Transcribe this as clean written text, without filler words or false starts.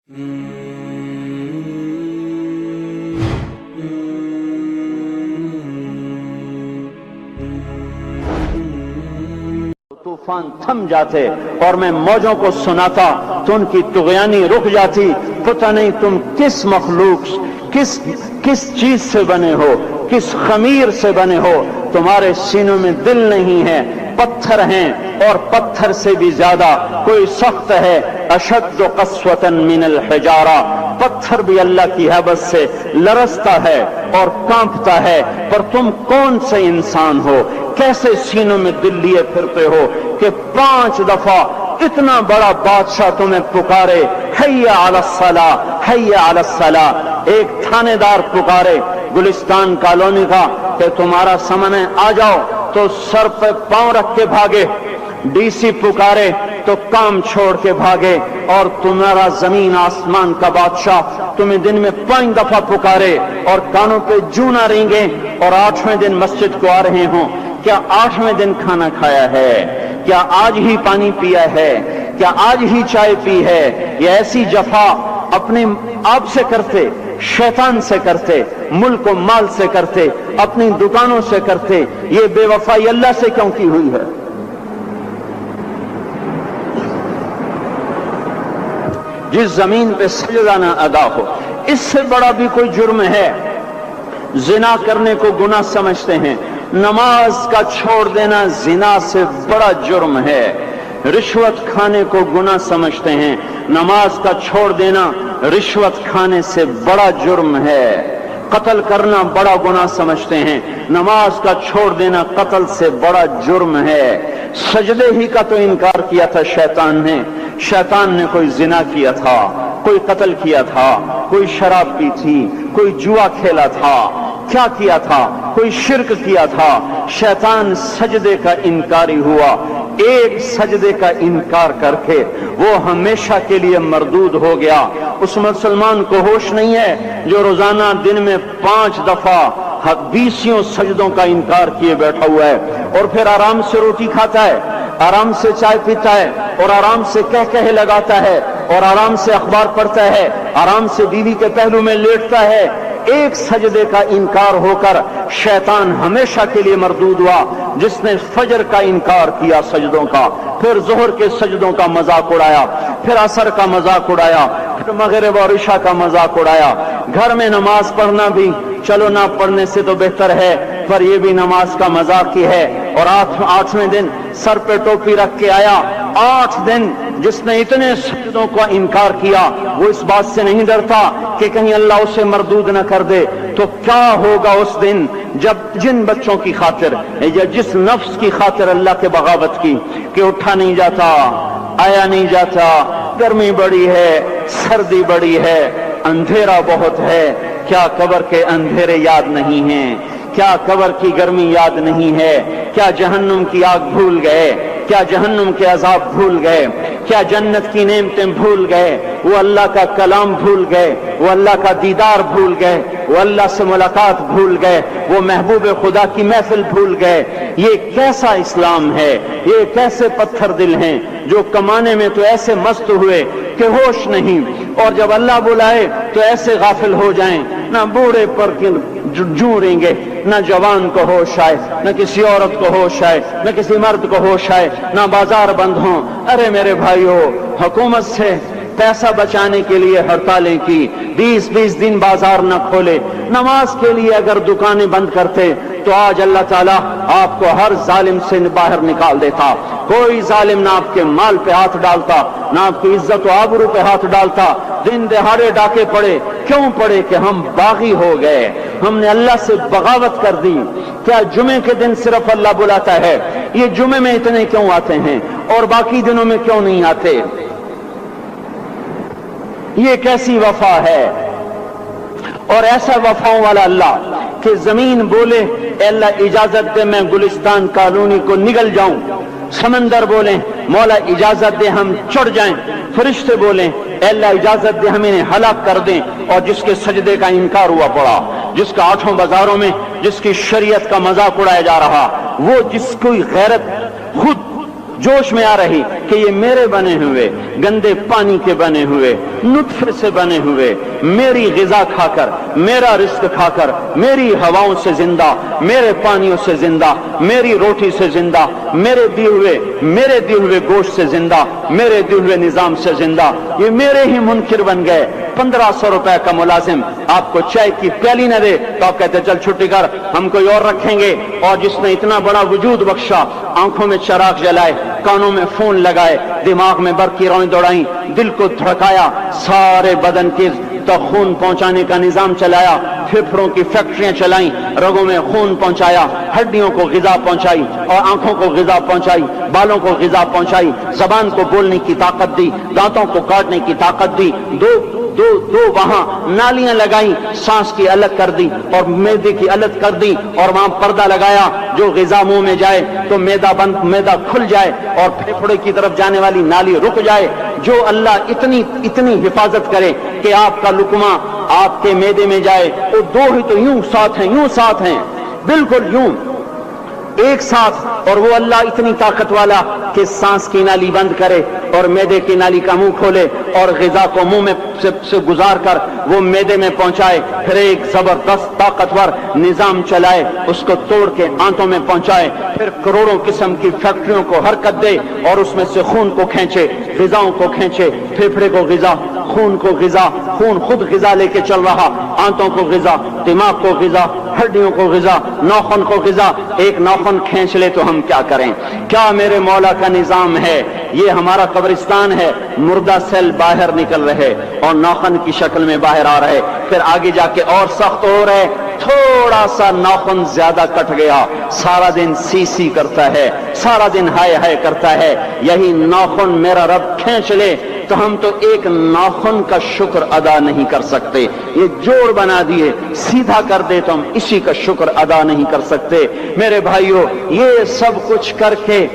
तूफान थम जाते और मैं मौजों को सुनाता तो उनकी तुग़यानी रुक जाती। पता नहीं तुम किस मखलूक, किस चीज से बने हो, किस खमीर से बने हो। तुम्हारे सीनों में दिल नहीं है, पत्थर हैं, और पत्थर से भी ज्यादा कोई सख्त है। अशद्दु क़स्वतन मिनल हिजारा, पत्थर भी अल्लाह की हैबत से लरसता है और कांपता है। पर तुम कौन से इंसान हो, कैसे सीनों में दिल लिए फिरते हो कि 5 दफा इतना बड़ा बादशाह तुम्हें पुकारे, हैया अलस्सला, हैया अलस्सला। एक थानेदार पुकारे गुलिस्तान कॉलोनी का कि तुम्हारा समय आ जाओ, तो सर पे पांव रख के भागे। डीसी पुकारे तो काम छोड़ के भागे। और तुम्हारा जमीन आसमान का बादशाह तुम्हें दिन में 5 दफा पुकारे और कानों पे जूं ना रेंगे, और 8वें दिन मस्जिद को आ रहे हों। क्या 8वें दिन खाना खाया है? क्या आज ही पानी पिया है? क्या आज ही चाय पी है? ये ऐसी जफा अपने आप से करते, शैतान से करते, मुल्क और माल से करते, अपनी दुकानों से करते। ये बेवफाई अल्लाह से क्यों की हुई है? जिस जमीन पे सजदा ना अदा हो, इससे बड़ा भी कोई जुर्म है? जिना करने को गुनाह समझते हैं, नमाज का छोड़ देना जिना से बड़ा जुर्म है। रिश्वत खाने को गुनाह समझते हैं, नमाज का छोड़ देना रिश्वत खाने से बड़ा जुर्म है। कत्ल करना बड़ा गुनाह समझते हैं, नमाज का छोड़ देना कत्ल से बड़ा जुर्म है। सजदे ही का तो इनकार किया था शैतान ने। शैतान ने कोई जिना किया था, कोई कत्ल किया था, कोई शराब पी थी, कोई जुआ खेला था, क्या किया था, कोई शिर्क किया था। शैतान सजदे का इनकारी हुआ। एक सजदे का इनकार करके वो हमेशा के लिए मरदूद हो गया। उस मुसलमान को होश नहीं है जो रोजाना दिन में 5 दफा 20 सजदों का इनकार किए बैठा हुआ है, और फिर आराम से रोटी खाता है, आराम से चाय पीता है, और आराम से कह लगाता है, और आराम से अखबार पढ़ता है, आराम से बीवी के पहलू में लेटता है। एक सजदे का इनकार होकर शैतान हमेशा के लिए मरदूद हुआ। जिसने फजर का इनकार किया सजदों का, फिर जोहर के सजदों का मजाक उड़ाया, फिर असर का मजाक उड़ाया, फिर मगरिब और इशा का मजाक उड़ाया। घर में नमाज पढ़ना भी चलो ना पढ़ने से तो बेहतर है, पर यह भी नमाज का मजाक ही है। और 8वें दिन सर पे टोपी रख के आया। 8 दिन जिसने इतने सजदों का इनकार किया, वो इस बात से नहीं डरता कि कहीं अल्लाह उसे मरदूद न कर दे। तो क्या होगा उस दिन जब जिन बच्चों की खातिर या जिस नफ्स की खातिर अल्लाह के बगावत की कि उठा नहीं जाता, आया नहीं जाता, गर्मी बड़ी है, सर्दी बड़ी है, अंधेरा बहुत है। क्या कब्र के अंधेरे याद नहीं हैं? क्या कब्र की गर्मी याद नहीं है? क्या जहन्नुम की आग भूल गए? क्या जहन्नुम के अजाब भूल गए? क्या जन्नत की नेमतें भूल गए? वो अल्लाह का कलाम भूल गए? वो अल्लाह का दीदार भूल गए? वो अल्लाह से मुलाकात भूल गए? वो महबूब खुदा की महफिल भूल गए? ये कैसा इस्लाम है? ये कैसे पत्थर दिल हैं जो कमाने में तो ऐसे मस्त हुए कि होश नहीं, और जब अल्लाह बुलाए तो ऐसे गाफिल हो जाएं, ना बूढ़े पर जूरेंगे, ना जवान को होश आए, न किसी औरत को होश आए, न किसी मर्द को होश आए, ना बाजार बंद हों। अरे मेरे भाइयों, हुकूमत से पैसा बचाने के लिए हड़तालें की, 20-20 दिन बाजार न खोले, नमाज के लिए अगर दुकानें बंद करते तो आज अल्लाह ताला आपको हर जालिम से बाहर निकाल देता। कोई जालिम ना आपके माल पे हाथ डालता, ना आपकी इज्जत व आबरू पे हाथ डालता। दिन दहाड़े डाके पड़े, क्यों पड़े? कि हम बागी हो गए, हमने अल्लाह से बगावत कर दी। क्या जुमे के दिन सिर्फ अल्लाह बुलाता है? ये जुमे में इतने क्यों आते हैं और बाकी दिनों में क्यों नहीं आते? ये कैसी वफा है? और ऐसा वफाओं वाला अल्लाह कि जमीन बोले अल्लाह इजाजत दे मैं गुलिस्तान कॉलोनी को निगल जाऊं, समंदर बोले मौला इजाजत दे हम चढ़ जाएं, फरिश्ते बोले अल्लाह इजाजत दे हमें हलाक कर दें। और जिसके सजदे का इनकार हुआ पड़ा, जिसका 8 बाजारों में जिसकी शरीयत का मजाक उड़ाया जा रहा, वो जिसकी गैरत खुद जोश में आ रही कि ये मेरे बने हुए गंदे पानी के बने हुए नुत्फे से बने हुए मेरी ग़िज़ा खाकर, मेरा रिज़्क़ खाकर, मेरी हवाओं से जिंदा, मेरे पानियों से जिंदा, मेरी रोटी से जिंदा, मेरे दिए हुए गोश्त से जिंदा, मेरे दिए हुए निजाम से जिंदा, ये मेरे ही मुनकिर बन गए। 1500 रुपए का मुलाजिम आपको चाय की प्याली न दे तो आप कहते चल छुट्टी कर, हम कोई और रखेंगे। और जिसने इतना बड़ा वजूद बख्शा, आंखों में चराग जलाए, कानों में फोन लगाए, दिमाग में बरकी रौं दौड़ाई, दिल को धड़काया, सारे बदन के तो खून पहुंचाने का निजाम चलाया, फेफड़ों की फैक्ट्रियां चलाई, रगों में खून पहुंचाया, हड्डियों को ग़िज़ा पहुंचाई और आंखों को ग़िज़ा पहुंचाई, बालों को ग़िज़ा पहुंचाई, ज़बान को बोलने की ताकत दी, दांतों को काटने की ताकत दी, दो वहां नालियां लगाई, सांस की अलग कर दी और मैदे की अलग कर दी और वहां पर्दा लगाया, जो ग़िज़ा मुंह में जाए तो मैदा खुल जाए और फेफड़े की तरफ जाने वाली नाली रुक जाए। जो अल्लाह इतनी हिफाजत करे कि आपका लुकमा आपके मैदे में जाए, वो दो ही तो यूं साथ हैं, बिल्कुल यूं एक साथ। और वो अल्लाह इतनी ताकत वाला कि सांस की नाली बंद करे और मैदे की नाली का मुंह खोले और ग़िज़ा को मुंह में से गुजार कर वो मैदे में पहुंचाए, फिर एक जबरदस्त ताकतवर निजाम चलाए, उसको तोड़ के आंतों में पहुंचाए, फिर करोड़ों किस्म की फैक्ट्रियों को हरकत दे और उसमें से खून को खींचे, ग़िज़ाओं को खींचे, फेफड़े को ग़िज़ा, खून को ग़िज़ा, खून खुद ग़िज़ा लेके चल रहा, आंतों को ग़िज़ा, दिमाग को ग़िज़ा, हड्डियों को ग़िज़ा, नाखून को ग़िज़ा। एक नाखून खींच ले तो हम क्या करें? क्या मेरे मौला का निजाम है? ये हमारा कब्रिस्तान है, मुर्दा सेल बाहर निकल रहे और नाखून की शक्ल में बाहर आ रहे, फिर आगे जाके और सख्त हो रहे, थोड़ा सा नाखून ज्यादा कट गया, सारा दिन सी करता है, सारा दिन हाय करता है। यही नाखून मेरा रब खींच ले तो हम तो एक नाखून का शुक्र अदा नहीं कर सकते। ये जोड़ बना दिए, सीधा कर दे तो हम इसी का शुक्र अदा नहीं कर सकते। मेरे भाइयों, ये सब कुछ करके